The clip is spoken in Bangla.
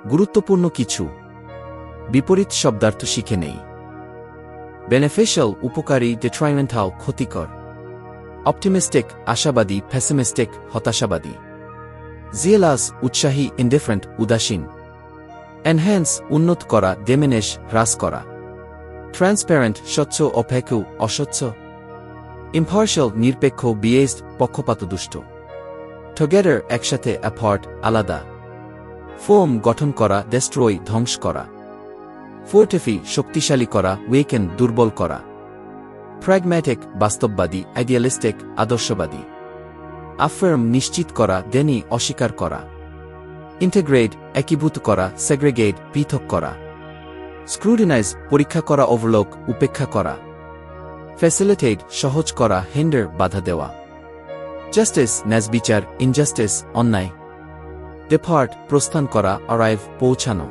গুরুত্বপূর্ণ কিছু বিপরীত শব্দার্থ শিখে নেই। বেনিফিশিয়াল উপকারী, ডেট্রাইমেন্টাল ক্ষতিকর। অপটিমিস্টিক আশাবাদী, পেসিমিস্টিক হতাশাবাদী। জিয়েলাস উৎসাহী, ইনডিফারেন্ট উদাসীন। এনহ্যান্স উন্নত করা, ডিমিনিশ হ্রাস করা। ট্রান্সপারেন্ট স্বচ্ছ, অপেক্ষু অস্বচ্ছ। ইম্পার্শিয়াল নিরপেক্ষ, বিয়েসড পক্ষপাতদুষ্ট। টুগেদার একসাথে, অ্যাপার্ট আলাদা। ফোম গঠন করা, ডেস্ট্রয় ধ্বংস করা। ফোর্টিফি শক্তিশালী করা, ওয়েকেন দুর্বল করা। প্র্যাগম্যাটিক বাস্তববাদী, আইডিয়ালিস্টিক আদর্শবাদী। আফার্ম নিশ্চিত করা, ডেনি অস্বীকার করা। ইন্টিগ্রেট একীভূত করা, সেগ্রেগেট পৃথক করা। স্ক্রুটিনাইজ পরীক্ষা করা, ওভারলোক উপেক্ষা করা। ফ্যাসিলিটেট সহজ করা, হিন্ডার বাধা দেওয়া। জাস্টিস ন্যায়বিচার, ইনজাস্টিস অন্যায়। ডিপার্ট প্রস্থান করা, অরাইভ পৌঁছানো।